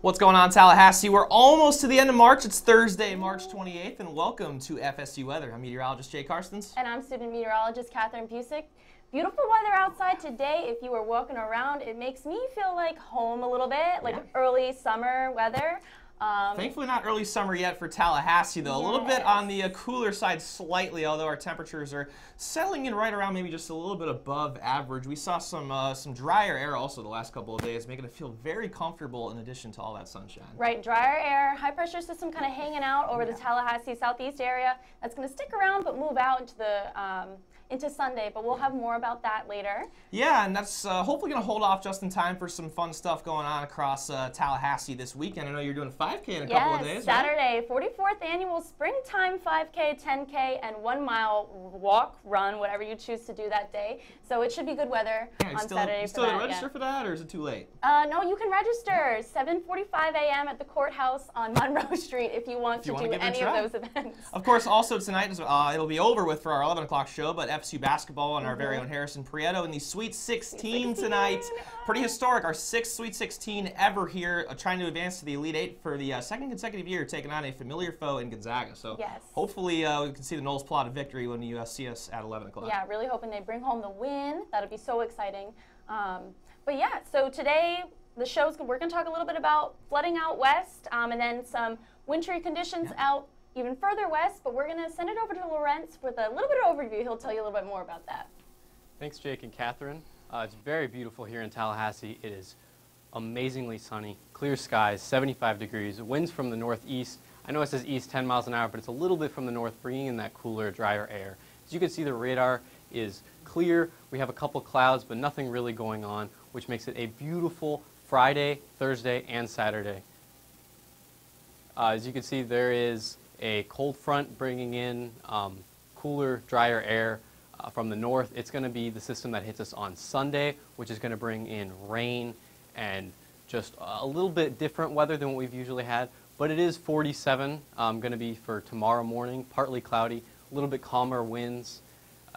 What's going on, Tallahassee? We're almost to the end of March. It's Thursday, March 28th, and welcome to FSU Weather. I'm meteorologist Jay Karstens. And I'm student meteorologist Catherine Pusick. Beautiful weather outside today. If you were walking around, it makes me feel like home a little bit, like early summer weather. Thankfully not early summer yet for Tallahassee, though. A little bit on the cooler side slightly, although our temperatures are settling in right around maybe just a little bit above average. We saw some drier air also the last couple of days, making it feel very comfortable in addition to all that sunshine. Right, drier air, high pressure system kind of hanging out over the Tallahassee southeast area. That's going to stick around but move out into the into Sunday, but we'll have more about that later. Yeah, and that's hopefully going to hold off just in time for some fun stuff going on across Tallahassee this weekend. I know you're doing a 5K in a couple of days. Saturday, right? 44th annual springtime 5K, 10K, and 1 mile walk, run, whatever you choose to do that day. So it should be good weather on Saturday. You still got to register for that, or is it too late? No, you can register 7:45 a.m. at the courthouse on Monroe Street if you want to do any of those events. Of course, also tonight, it'll be over with for our 11 o'clock show, but FSU basketball and our very own Harrison Prieto in the Sweet 16 tonight. Pretty historic, our 6th Sweet 16 ever here, trying to advance to the Elite 8 for the second consecutive year, taking on a familiar foe in Gonzaga. So hopefully we can see the Noles plot of victory when you see us at 11 o'clock. Yeah, really hoping they bring home the win. That'll be so exciting. But yeah, so today the show's we're going to talk a little bit about flooding out west and then some wintry conditions out even further west, but we're going to send it over to Lorenz with a little bit of overview. He'll tell you a little bit more about that. Thanks, Jake and Catherine. It's very beautiful here in Tallahassee. It is amazingly sunny, clear skies, 75 degrees, winds from the northeast. I know it says east 10 miles an hour, but it's a little bit from the north, bringing in that cooler, drier air. As you can see, the radar is clear. We have a couple clouds, but nothing really going on, which makes it a beautiful Friday, Thursday, and Saturday. As you can see, there is a cold front bringing in cooler, drier air from the north. It's going to be the system that hits us on Sunday, which is going to bring in rain and just a little bit different weather than what we've usually had. But it is 47 going to be for tomorrow morning, partly cloudy, a little bit calmer winds.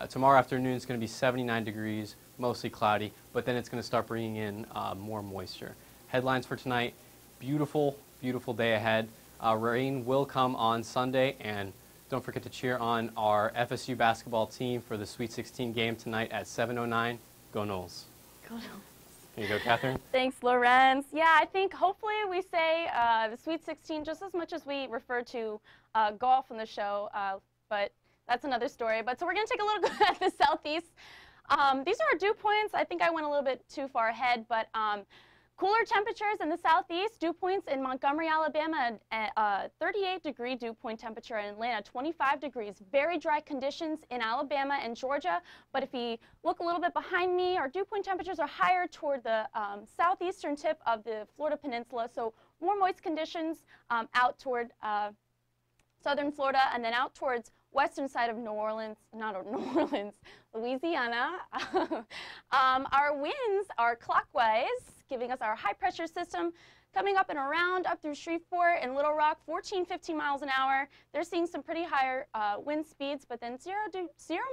Tomorrow afternoon is going to be 79 degrees, mostly cloudy, but then it's going to start bringing in more moisture. Headlines for tonight: beautiful, beautiful day ahead. Rain will come on Sunday, and don't forget to cheer on our FSU basketball team for the Sweet 16 game tonight at 7:09. Go Noles. Go Noles. There you go, Catherine. Thanks, Lorenz. Yeah, I think hopefully we say the Sweet 16 just as much as we refer to golf in the show, but that's another story. But so we're going to take a little look at the southeast. These are our dew points. I think I went a little bit too far ahead, but cooler temperatures in the southeast, dew points in Montgomery, Alabama, 38-degree dew point temperature in Atlanta, 25 degrees. Very dry conditions in Alabama and Georgia. But if you look a little bit behind me, our dew point temperatures are higher toward the southeastern tip of the Florida Peninsula. So more moist conditions out toward southern Florida and then out towards western side of New Orleans, Louisiana. Our winds are clockwise, giving us our high pressure system coming up and around up through Shreveport and Little Rock, 14-15 miles an hour. They're seeing some pretty higher wind speeds, but then 0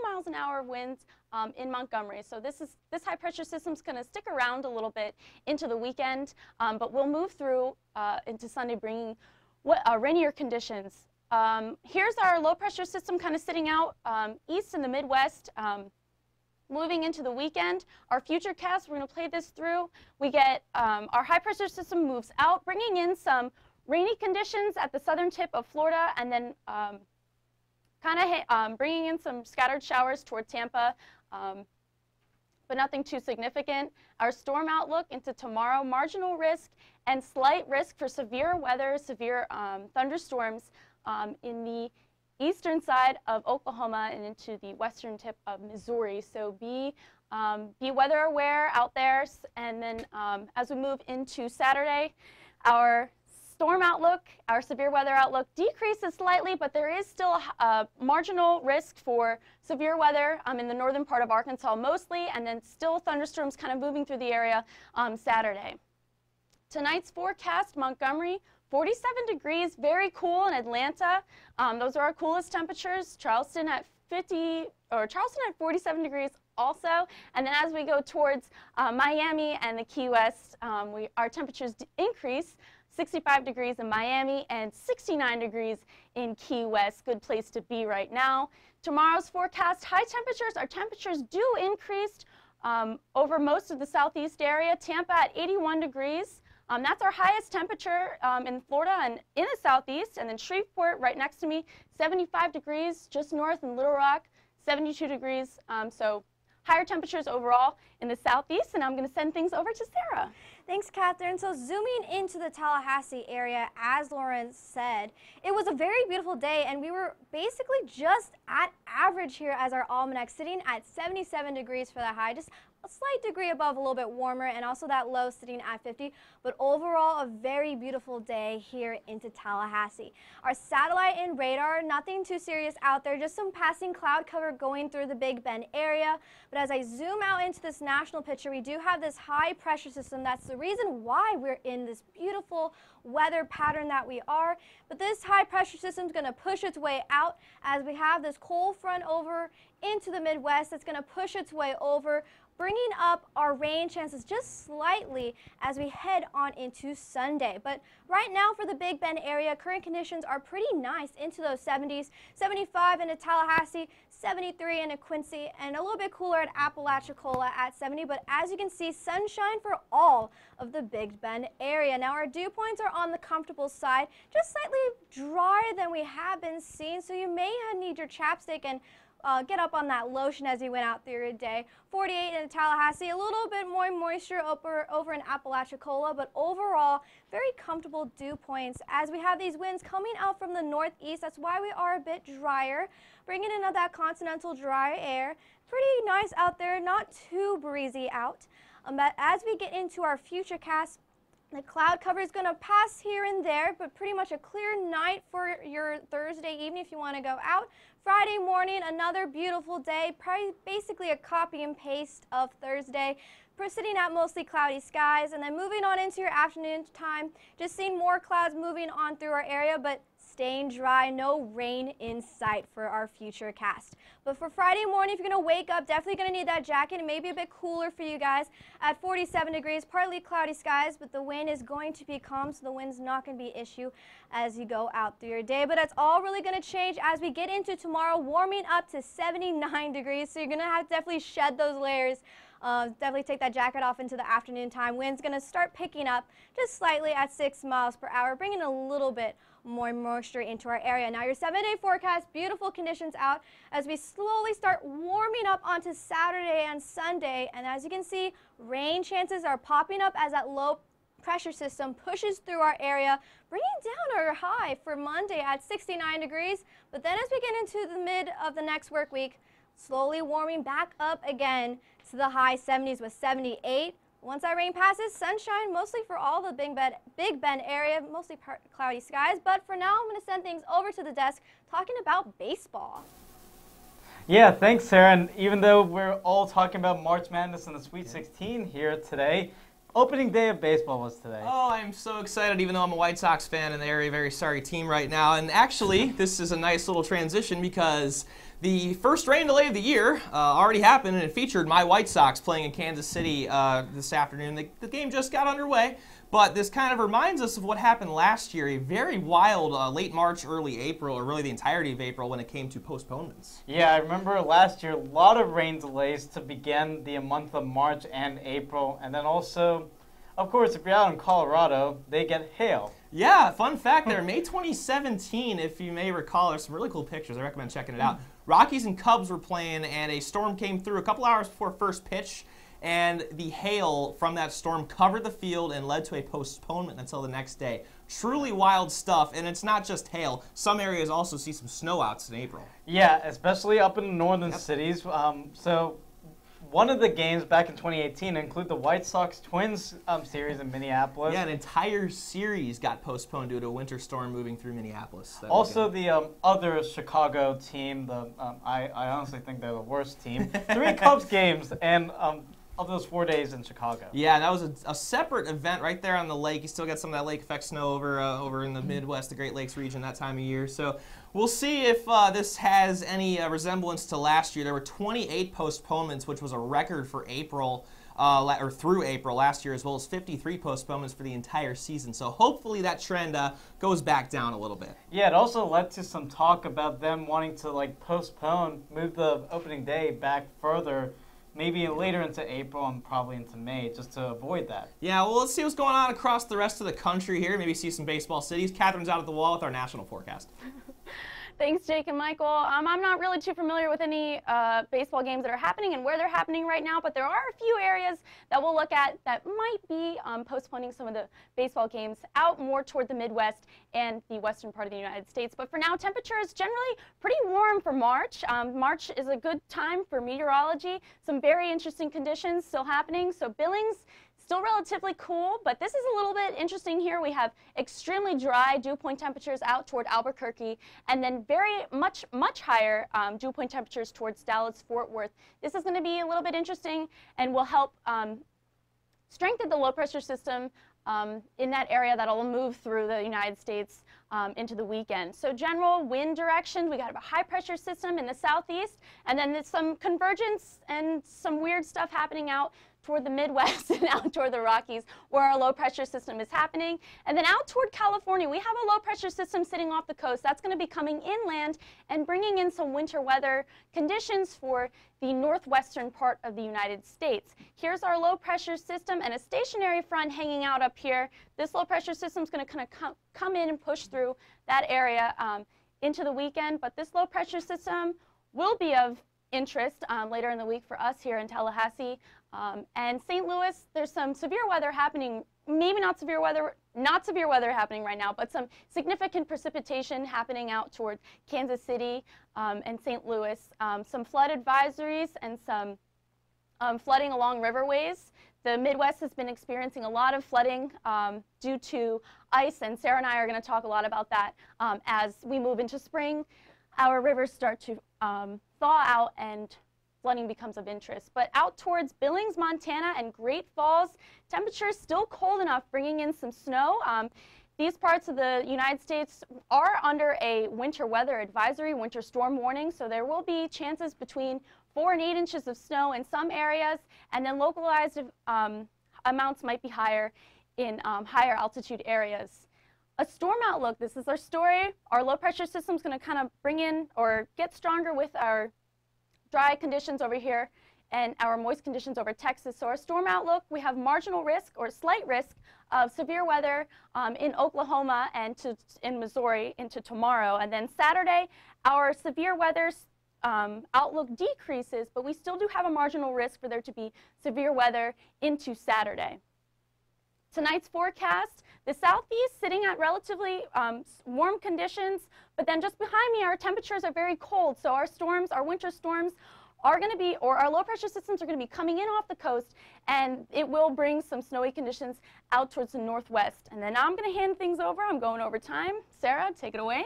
miles an hour winds in Montgomery. So this high pressure system is going to stick around a little bit into the weekend, but we'll move through into Sunday, bringing rainier conditions. Here's our low pressure system kind of sitting out east in the Midwest. Moving into the weekend, our future cast, we're going to play this through. We get our high pressure system moves out, bringing in some rainy conditions at the southern tip of Florida, and then bringing in some scattered showers toward Tampa, but nothing too significant. Our storm outlook into tomorrow: marginal risk and slight risk for severe weather, severe thunderstorms in the eastern side of Oklahoma and into the western tip of Missouri. So be weather aware out there. And then as we move into Saturday, our storm outlook, our severe weather outlook decreases slightly, but there is still a marginal risk for severe weather in the northern part of Arkansas mostly, and then still thunderstorms kind of moving through the area Saturday. Tonight's forecast: Montgomery, 47 degrees, very cool in Atlanta. Those are our coolest temperatures. Charleston at 47 degrees also. And then as we go towards Miami and the Key West, our temperatures increase 65 degrees in Miami, and 69 degrees in Key West. Good place to be right now. Tomorrow's forecast, high temperatures. Our temperatures do increase over most of the southeast area. Tampa at 81 degrees. That's our highest temperature in Florida and in the southeast. And then Shreveport, right next to me, 75 degrees. Just north in Little Rock, 72 degrees. So higher temperatures overall in the southeast. And I'm going to send things over to Sarah. Thanks, Catherine. So zooming into the Tallahassee area, as Lauren said, it was a very beautiful day, and we were basically just at average here as our almanac, sitting at 77 degrees for the high, just a slight degree above, a little bit warmer, and also that low sitting at 50. But overall, a very beautiful day here into Tallahassee. Our satellite and radar, nothing too serious out there, just some passing cloud cover going through the Big Bend area. But as I zoom out into this national picture, we do have this high pressure system. That's the reason why we're in this beautiful weather pattern that we are. But this high pressure system is going to push its way out as we have this cold front over into the Midwest. It's going to push its way over, bringing up our rain chances just slightly as we head on into Sunday. But right now for the Big Bend area, current conditions are pretty nice into those 70s, 75 into Tallahassee, 73 into Quincy, and a little bit cooler at Apalachicola at 70. But as you can see, sunshine for all of the Big Bend area. Now our dew points are on the comfortable side, just slightly drier than we have been seeing, so you may need your chapstick and get up on that lotion as you went out through your day. 48 in Tallahassee, a little bit more moisture over in Apalachicola, but overall, very comfortable dew points as we have these winds coming out from the northeast. That's why we are a bit drier, bringing in that continental dry air. Pretty nice out there, not too breezy out. But as we get into our future cast, the cloud cover is going to pass here and there, but pretty much a clear night for your Thursday evening if you want to go out. Friday morning, another beautiful day, probably basically a copy and paste of Thursday. Sitting at mostly cloudy skies, and then moving on into your afternoon time, just seeing more clouds moving on through our area, but staying dry, no rain in sight for our future cast. But for Friday morning, if you're going to wake up, definitely going to need that jacket. It may be a bit cooler for you guys at 47 degrees, partly cloudy skies, but the wind is going to be calm, so the wind's not going to be an issue as you go out through your day. But that's all really going to change as we get into tomorrow, warming up to 79 degrees, so you're going to have to definitely shed those layers. Definitely take that jacket off into the afternoon time. Wind's going to start picking up just slightly at 6 miles per hour, bringing a little bit more moisture into our area. Now your 7-day forecast, beautiful conditions out as we slowly start warming up onto Saturday and Sunday. And as you can see, rain chances are popping up as that low pressure system pushes through our area, bringing down our high for Monday at 69 degrees. But then as we get into the mid of the next work week, slowly warming back up again to the high 70s with 78. Once that rain passes, sunshine mostly for all the Big Bend area, mostly cloudy skies. But for now, I'm going to send things over to the desk talking about baseball. Yeah, thanks, Sarah. And even though we're all talking about March Madness and the Sweet 16 here today, opening day of baseball was today. Oh, I'm so excited, even though I'm a White Sox fan and they're a very sorry team right now. And actually, this is a nice little transition because the first rain delay of the year already happened, and it featured my White Sox playing in Kansas City this afternoon. The game just got underway, but this kind of reminds us of what happened last year, a very wild late March, early April, or really the entirety of April when it came to postponements. Yeah, I remember last year, a lot of rain delays to begin the month of March and April, and then also, of course, if you're out in Colorado, they get hail. Yeah, fun fact there, May 2017, if you may recall, there's some really cool pictures. I recommend checking it out. Rockies and Cubs were playing, and a storm came through a couple hours before first pitch, and the hail from that storm covered the field and led to a postponement until the next day. Truly wild stuff, and it's not just hail. Some areas also see some snowouts in April. Yeah, especially up in the northern cities. So one of the games back in 2018 include the White Sox Twins series in Minneapolis. Yeah, an entire series got postponed due to a winter storm moving through Minneapolis. Also, the other Chicago team, I honestly think they're the worst team. 3 Cubs games and of those 4 days in Chicago. Yeah, that was a separate event right there on the lake. You still got some of that lake effect snow over in the Midwest, the Great Lakes region that time of year. So we'll see if this has any resemblance to last year. There were 28 postponements, which was a record for April. or through April last year, as well as 53 postponements for the entire season. So hopefully that trend goes back down a little bit. Yeah, it also led to some talk about them wanting to postpone, move the opening day back further, maybe later into April and probably into May, just to avoid that. Yeah, well, let's see what's going on across the rest of the country here. Maybe see some baseball cities. Catherine's out at the wall with our national forecast. Thanks, Jake and Michael. I'm not really too familiar with any baseball games that are happening and where they're happening right now, but there are a few areas that we'll look at that might be postponing some of the baseball games out more toward the Midwest and the western part of the United States. But for now, temperature is generally pretty warm for March. March is a good time for meteorology. Some very interesting conditions still happening. So Billings, still relatively cool, but this is a little bit interesting here. We have extremely dry dew point temperatures out toward Albuquerque, and then very much higher dew point temperatures towards Dallas, Fort Worth. This is going to be a little bit interesting and will help strengthen the low pressure system in that area that'll move through the United States into the weekend. So general wind directions, we got a high pressure system in the southeast, and then there's some convergence and some weird stuff happening out toward the Midwest and out toward the Rockies where our low pressure system is happening. And then out toward California, we have a low pressure system sitting off the coast. That's going to be coming inland and bringing in some winter weather conditions for the northwestern part of the United States. Here's our low pressure system and a stationary front hanging out up here. This low pressure system is going to kind of come in and push through that area into the weekend. But this low pressure system will be of interest later in the week for us here in Tallahassee. And St. Louis, there's some severe weather happening, maybe not severe weather happening right now, but some significant precipitation happening out toward Kansas City and St. Louis. Some flood advisories and some flooding along riverways. The Midwest has been experiencing a lot of flooding due to ice, and Sarah and I are going to talk a lot about that as we move into spring. Our rivers start to thaw out and flooding becomes of interest. But out towards Billings, Montana and Great Falls, temperatures still cold enough, bringing in some snow. These parts of the United States are under a winter weather advisory, winter storm warning, so there will be chances between 4 and 8 inches of snow in some areas, and then localized amounts might be higher in higher altitude areas. A storm outlook, this is our story. Our low pressure system is going to kind of bring in or get stronger with our dry conditions over here and our moist conditions over Texas. So our storm outlook, we have marginal risk or slight risk of severe weather in Oklahoma and in Missouri into tomorrow. And then Saturday, our severe weather outlook decreases, but we still do have a marginal risk for there to be severe weather into Saturday. Tonight's forecast, the southeast sitting at relatively warm conditions, but then just behind me our temperatures are very cold, so our storms, our winter storms are going to be, or our low pressure systems are going to be coming in off the coast, and it will bring some snowy conditions out towards the northwest. And then now I'm going to hand things over. I'm going over time. Sarah, take it away.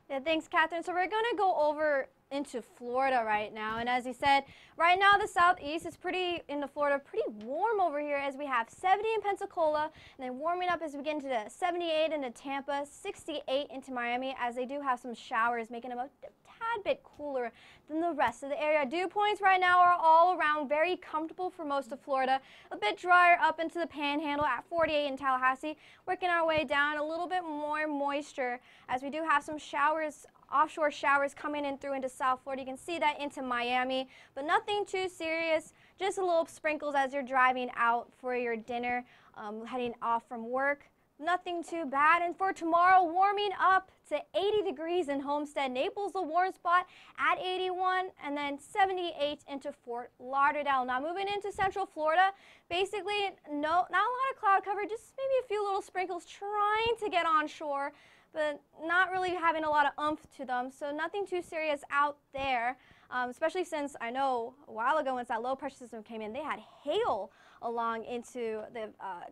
Yeah, thanks, Catherine. So we're going to go over into Florida right now, and as you said, right now the southeast is pretty warm over here, as we have 70 in Pensacola, and then warming up as we get into the 78 into Tampa, 68 into Miami, as they do have some showers, making them a tad bit cooler than the rest of the area. Dew points right now are all around very comfortable for most of Florida, a bit drier up into the Panhandle at 48 in Tallahassee, working our way down, a little bit more moisture as we do have some showers, offshore showers coming in through into South Florida. You can see that into Miami, but nothing too serious, just a little sprinkles as you're driving out for your dinner, heading off from work. Nothing too bad. And for tomorrow, warming up to 80 degrees in Homestead. Naples, a warm spot at 81, and then 78 into Fort Lauderdale. Now moving into Central Florida, basically not a lot of cloud cover, just maybe a few little sprinkles trying to get on shore, but not really having a lot of oomph to them, so nothing too serious out there, especially since I know a while ago once that low pressure system came in, they had hail along into the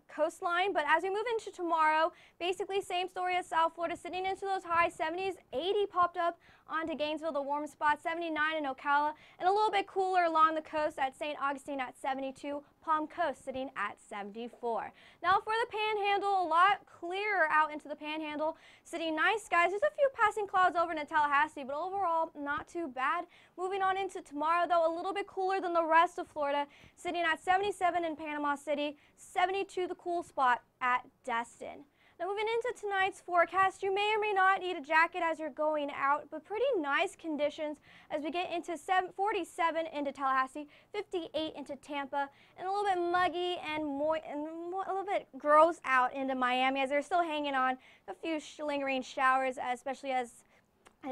coastline. But as we move into tomorrow, basically same story as South Florida, sitting into those high 70s, 80 popped up onto Gainesville, the warm spot, 79 in Ocala, and a little bit cooler along the coast at St. Augustine at 72, Palm Coast sitting at 74. Now for the Panhandle, a lot clearer out into the Panhandle, sitting nice skies. There's a few passing clouds over into Tallahassee, but overall not too bad. Moving Moving on into tomorrow, though, a little bit cooler than the rest of Florida, sitting at 77 in Panama City, 72 the cool spot at Destin. Now moving into tonight's forecast, you may or may not need a jacket as you're going out, but pretty nice conditions as we get into 47 into Tallahassee, 58 into Tampa, and a little bit muggy and a little bit gross out into Miami as they're still hanging on a few lingering showers, especially as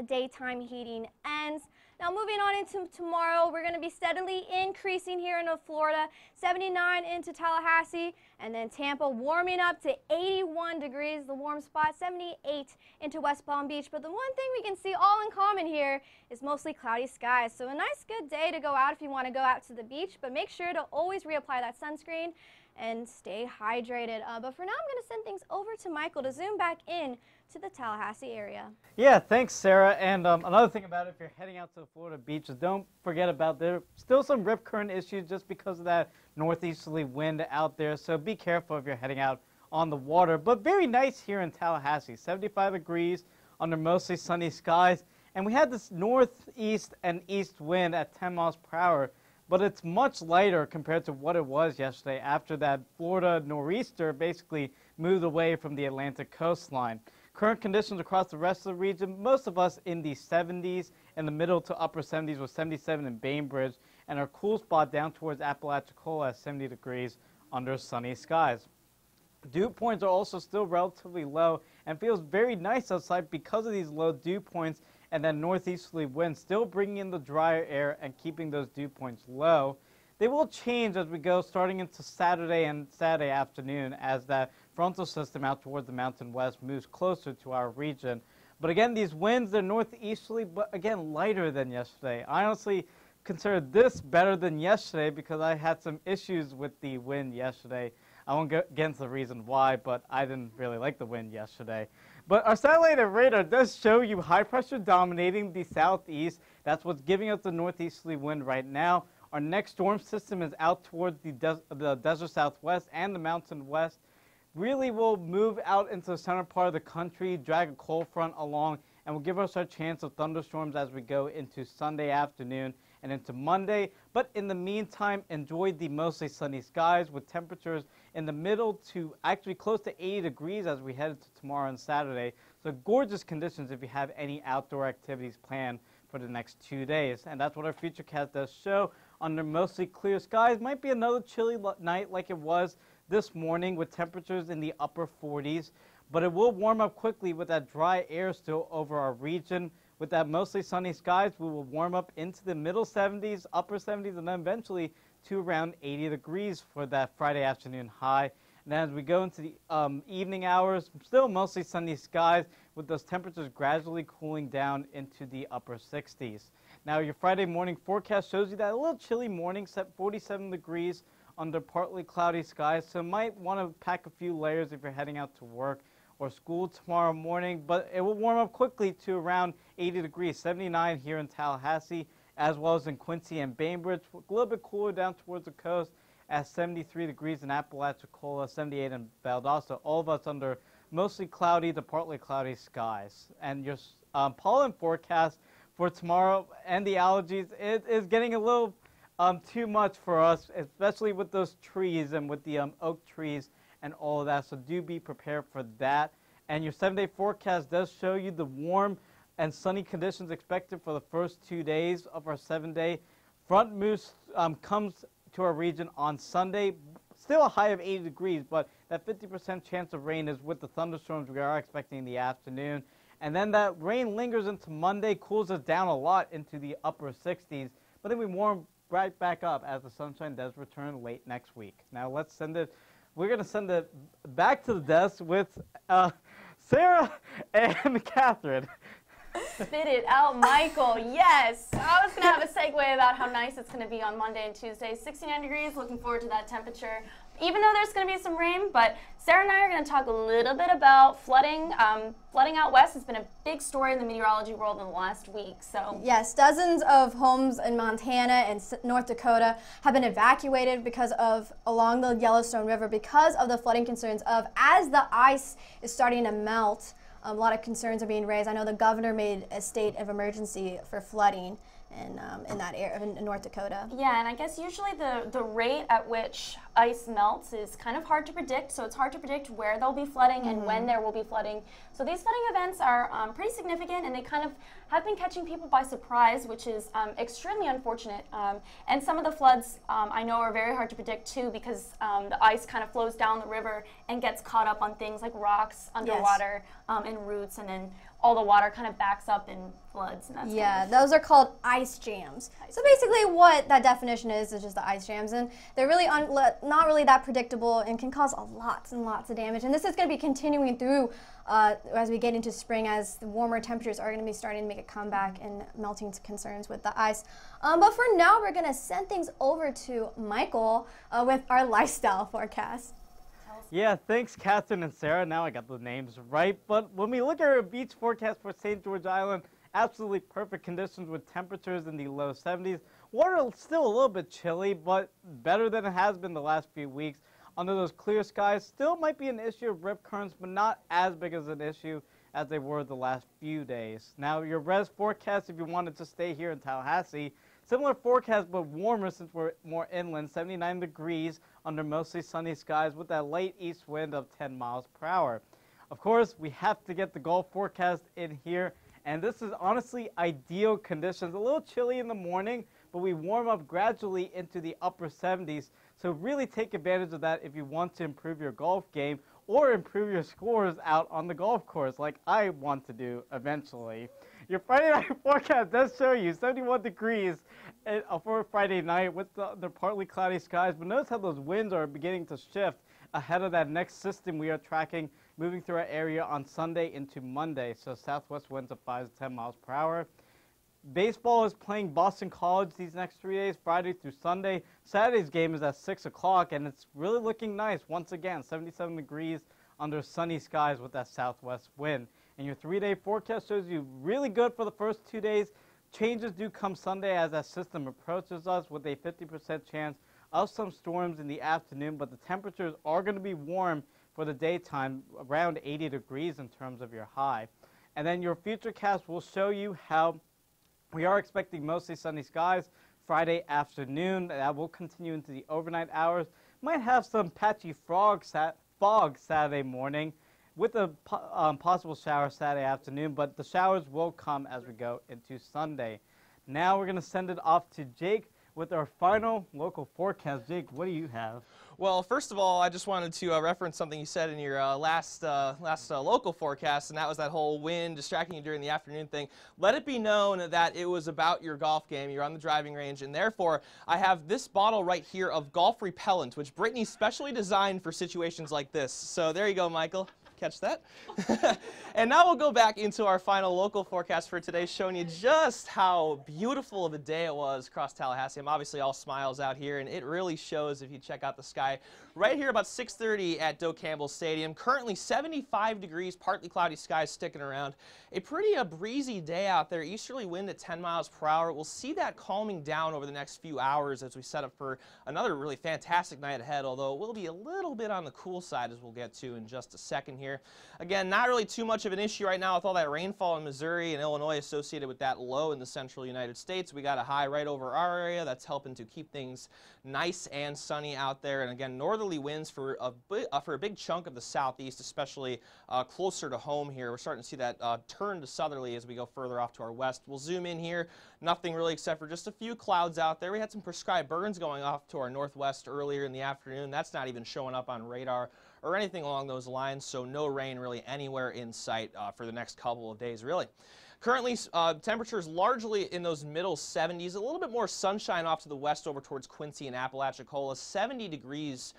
daytime heating ends. Now moving on into tomorrow, we're going to be steadily increasing here into Florida, 79 into Tallahassee, and then Tampa warming up to 81 degrees, the warm spot, 78 into West Palm Beach. But the one thing we can see all in common here is mostly cloudy skies. So a nice good day to go out if you want to go out to the beach, but make sure to always reapply that sunscreen and stay hydrated. But for now, I'm going to send things over to Michael to zoom back in to the Tallahassee area. Yeah, thanks, Sarah. And another thing about it, if you're heading out to the Florida beaches, don't forget about there still some rip current issues just because of that northeasterly wind out there. So be careful if you're heading out on the water. But very nice here in Tallahassee, 75 degrees under mostly sunny skies. And we had this northeast and east wind at 10 miles per hour. But it's much lighter compared to what it was yesterday after that Florida nor'easter basically moved away from the Atlantic coastline. Current conditions across the rest of the region, most of us in the 70s, in the middle to upper 70s with 77 in Bainbridge, and our cool spot down towards Apalachicola at 70 degrees under sunny skies. Dew points are also still relatively low and feels very nice outside because of these low dew points and that northeasterly wind still bringing in the drier air and keeping those dew points low. They will change as we go starting into Saturday and Saturday afternoon as that frontal system out toward the mountain west moves closer to our region. But again, these winds, they're northeasterly, but again, lighter than yesterday. I honestly consider this better than yesterday because I had some issues with the wind yesterday. I won't get into the reason why, but I didn't really like the wind yesterday. But our satellite radar does show you high pressure dominating the southeast. That's what's giving us the northeasterly wind right now. Our next storm system is out towards the desert southwest and the mountain west. Really will move out into the center part of the country, drag a cold front along, and will give us our chance of thunderstorms as we go into Sunday afternoon and into Monday. But in the meantime, enjoy the mostly sunny skies with temperatures in the middle to actually close to 80 degrees as we head into tomorrow and Saturday. So gorgeous conditions if you have any outdoor activities planned for the next 2 days. And that's what our futurecast does show. Under mostly clear skies, might be another chilly night like it was this morning with temperatures in the upper 40s. But it will warm up quickly with that dry air still over our region. With that mostly sunny skies, we will warm up into the middle 70s, upper 70s, and then eventually to around 80 degrees for that Friday afternoon high. And then as we go into the evening hours, still mostly sunny skies with those temperatures gradually cooling down into the upper 60s. Now your Friday morning forecast shows you that a little chilly morning, set 47 degrees under partly cloudy skies. So might want to pack a few layers if you're heading out to work or school tomorrow morning, but it will warm up quickly to around 80 degrees, 79 here in Tallahassee, as well as in Quincy and Bainbridge. A little bit cooler down towards the coast at 73 degrees in Apalachicola, 78 in Valdosta. All of us under mostly cloudy to partly cloudy skies. And your pollen forecast for tomorrow and the allergies, it is getting a little too much for us, especially with those trees and with the oak trees and all of that. So do be prepared for that. And your 7-day forecast does show you the warm and sunny conditions expected for the first 2 days of our 7-day. Front moves comes to our region on Sunday. Still a high of 80 degrees, but that 50% chance of rain is with the thunderstorms we are expecting in the afternoon. And then that rain lingers into Monday, cools us down a lot into the upper 60s, but then we warm right back up as the sunshine does return late next week. Now let's send it. We're going to send it back to the desk with Sarah and Catherine. Spit it out, Michael. Yes. I was going to have a segue about how nice it's going to be on Monday and Tuesday. 69 degrees. Looking forward to that temperature. Even though there's going to be some rain, but Sarah and I are going to talk a little bit about flooding. Flooding out west has been a big story in the meteorology world in the last week. So yes, dozens of homes in Montana and North Dakota have been evacuated because of along the Yellowstone River because of the flooding concerns of as the ice is starting to melt. A lot of concerns are being raised. I know the governor made a state of emergency for flooding in that area in North Dakota. Yeah, and I guess usually the rate at which ice melts is kind of hard to predict, so it's hard to predict where there'll be flooding and when there will be flooding. So these flooding events are pretty significant, and they kind of have been catching people by surprise, which is extremely unfortunate. And some of the floods I know are very hard to predict too, because the ice kind of flows down the river and gets caught up on things like rocks underwater and roots, and then all the water kind of backs up and floods. And that's those are called ice jams. So basically what that definition is just the ice jams, and they're really not really that predictable and can cause lots and lots of damage. And this is going to be continuing through as we get into spring, as the warmer temperatures are going to be starting to make a comeback and melting concerns with the ice. But for now, we're going to send things over to Michael with our lifestyle forecast. Yeah, thanks, Catherine and Sarah. Now I got the names right. But when we look at our beach forecast for St. George Island, absolutely perfect conditions with temperatures in the low 70s. Water still a little bit chilly, but better than it has been the last few weeks. Under those clear skies, still might be an issue of rip currents, but not as big as an issue as they were the last few days. Now, your res forecast, if you wanted to stay here in Tallahassee, similar forecast, but warmer since we're more inland, 79 degrees under mostly sunny skies with that light east wind of 10 miles per hour. Of course, we have to get the Gulf forecast in here, and this is honestly ideal conditions. A little chilly in the morning, but we warm up gradually into the upper 70s. So really take advantage of that if you want to improve your golf game or improve your scores out on the golf course like I want to do eventually. Your Friday night forecast does show you 71 degrees for Friday night with the partly cloudy skies, but notice how those winds are beginning to shift ahead of that next system we are tracking moving through our area on Sunday into Monday. So southwest winds of 5 to 10 miles per hour. Baseball is playing Boston College these next 3 days, Friday through Sunday. Saturday's game is at 6 o'clock, and it's really looking nice. Once again, 77 degrees under sunny skies with that southwest wind. And your 3-day forecast shows you really good for the first 2 days. Changes do come Sunday as that system approaches us with a 50% chance of some storms in the afternoon, but the temperatures are going to be warm for the daytime, around 80 degrees in terms of your high. And then your futurecast will show you how we are expecting mostly sunny skies Friday afternoon. That will continue into the overnight hours. Might have some patchy fog Saturday morning with a possible shower Saturday afternoon, but the showers will come as we go into Sunday. Now we're going to send it off to Jake with our final local forecast. Jake, what do you have? Well, first of all, I just wanted to reference something you said in your last local forecast, and that was that whole wind distracting you during the afternoon thing. Let it be known that it was about your golf game. You're on the driving range, and therefore, I have this bottle right here of golf repellent, which Brittany specially designed for situations like this. So there you go, Michael. Catch that? And now we'll go back into our final local forecast for today, showing you just how beautiful of a day it was across Tallahassee. I'm obviously all smiles out here, and it really shows if you check out the sky. Right here about 6:30 at Doak Campbell Stadium. Currently 75 degrees, partly cloudy skies sticking around. A pretty breezy day out there. Easterly wind at 10 miles per hour. We'll see that calming down over the next few hours as we set up for another really fantastic night ahead, although it will be a little bit on the cool side as we'll get to in just a second here. Again, not really too much of an issue right now with all that rainfall in Missouri and Illinois associated with that low in the central United States. We got a high right over our area that's helping to keep things nice and sunny out there. And again, northerly winds for a big chunk of the southeast, especially closer to home here. We're starting to see that turn to southerly as we go further off to our west. We'll zoom in here. Nothing really except for just a few clouds out there. We had some prescribed burns going off to our northwest earlier in the afternoon. That's not even showing up on radar or anything along those lines, so no rain really anywhere in sight for the next couple of days, really. Currently, temperatures largely in those middle 70s, a little bit more sunshine off to the west over towards Quincy and Apalachicola, 70 degrees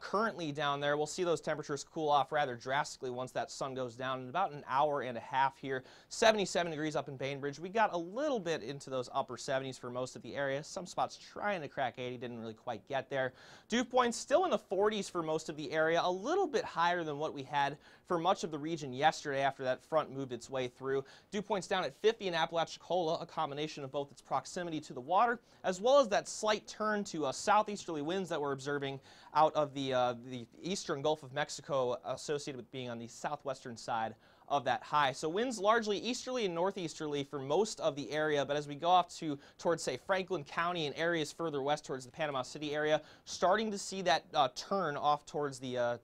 currently down there. We'll see those temperatures cool off rather drastically once that sun goes down in about an hour and a half here. 77 degrees up in Bainbridge. We got a little bit into those upper 70s for most of the area. Some spots trying to crack 80, didn't really quite get there. Dew points still in the 40s for most of the area, a little bit higher than what we had for much of the region yesterday after that front moved its way through. Dew points down at 50 in Apalachicola, a combination of both its proximity to the water as well as that slight turn to southeasterly winds that we're observing out of the eastern Gulf of Mexico associated with being on the southwestern side of that high. So winds largely easterly and northeasterly for most of the area, but as we go off towards, say, Franklin County and areas further west towards the Panama City area, starting to see that turn off towards the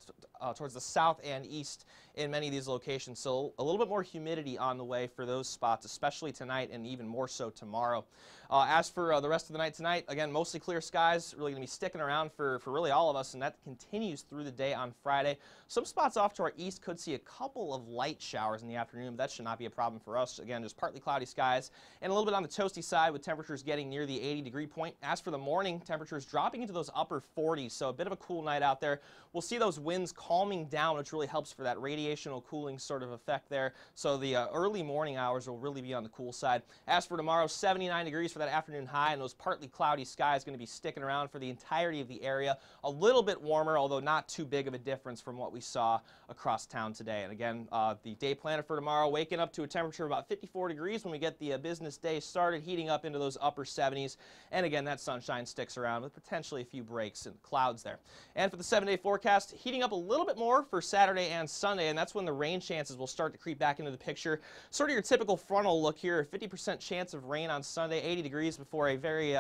south and east in many of these locations. So a little bit more humidity on the way for those spots, especially tonight and even more so tomorrow. As for the rest of the night tonight, again, mostly clear skies, really going to be sticking around for really all of us, and that continues through the day on Friday. Some spots off to our east could see a couple of light showers in the afternoon, but that should not be a problem for us. Again, just partly cloudy skies and a little bit on the toasty side with temperatures getting near the 80-degree point. As for the morning, temperatures dropping into those upper 40s, so a bit of a cool night out there. We'll see those winds calming down, which really helps for that radiational cooling sort of effect there. So the early morning hours will really be on the cool side. As for tomorrow, 79 degrees for that afternoon high, and those partly cloudy skies going to be sticking around for the entirety of the area. A little bit warmer, although not too big of a difference from what we saw across town today. And again, the day planner for tomorrow, waking up to a temperature of about 54 degrees when we get the business day started, heating up into those upper 70s. And again, that sunshine sticks around with potentially a few breaks and clouds there. And for the 7-day forecast, heating up a little bit more for Saturday and Sunday, and that's when the rain chances will start to creep back into the picture. Sort of your typical frontal look here, 50% chance of rain on Sunday, 80 degrees before a very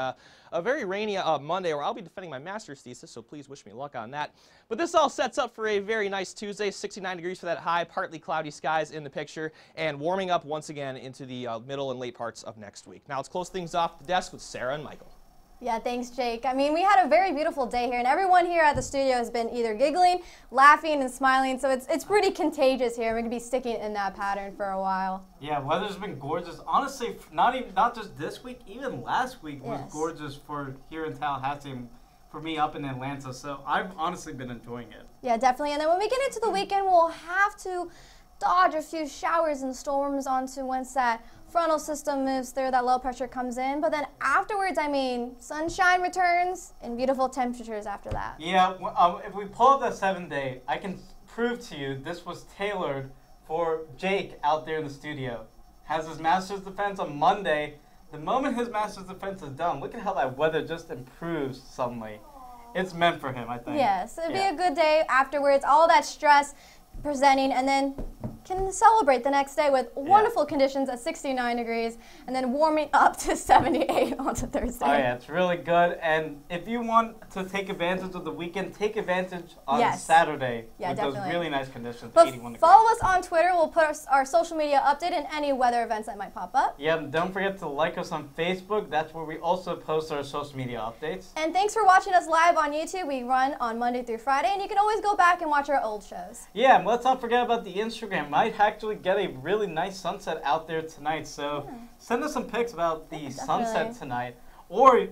rainy Monday, where I'll be defending my master's thesis, so please wish me luck on that. But this all sets up for a very nice Tuesday, 69 degrees for that high, partly cloudy skies in the picture, and warming up once again into the middle and late parts of next week. Now let's close things off the desk with Sarah and Michael. Yeah, thanks, Jake. I mean, we had a very beautiful day here, and everyone here at the studio has been either giggling, laughing, and smiling, so it's pretty contagious here. We're going to be sticking in that pattern for a while. Yeah, weather's been gorgeous. Honestly, not just this week, even last week was gorgeous for here in Tallahassee and for me up in Atlanta, so I've honestly been enjoying it. Yeah, definitely. And then when we get into the weekend, we'll have to dodge a few showers and storms onto once that frontal system moves through, that low pressure comes in. But then afterwards, I mean, sunshine returns and beautiful temperatures after that. Yeah, if we pull up that 7-day, I can prove to you this was tailored for Jake out there in the studio. Has his master's defense on Monday. The moment his master's defense is done, look at how that weather just improves suddenly. It's meant for him, I think. Yes, it'll be a good day afterwards. All that stress presenting, and then can celebrate the next day with wonderful conditions at 69 degrees and then warming up to 78 on to Thursday. Oh yeah, it's really good. And if you want to take advantage of the weekend, take advantage on Saturday with those really nice conditions. But follow us on Twitter. We'll put our social media update and any weather events that might pop up. Yeah, and don't forget to like us on Facebook. That's where we also post our social media updates. And thanks for watching us live on YouTube. We run on Monday through Friday, and you can always go back and watch our old shows. Yeah, and let's not forget about the Instagram. Might actually get a really nice sunset out there tonight, so send us some pics about the sunset tonight, or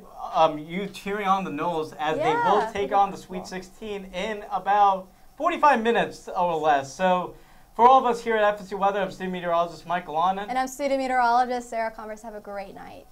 you cheering on the Knowles as they will take on the Sweet 16 in about 45 minutes or less. So for all of us here at FSU Weather, I'm student meteorologist Michael Annan. And I'm student meteorologist Sarah Converse. Have a great night.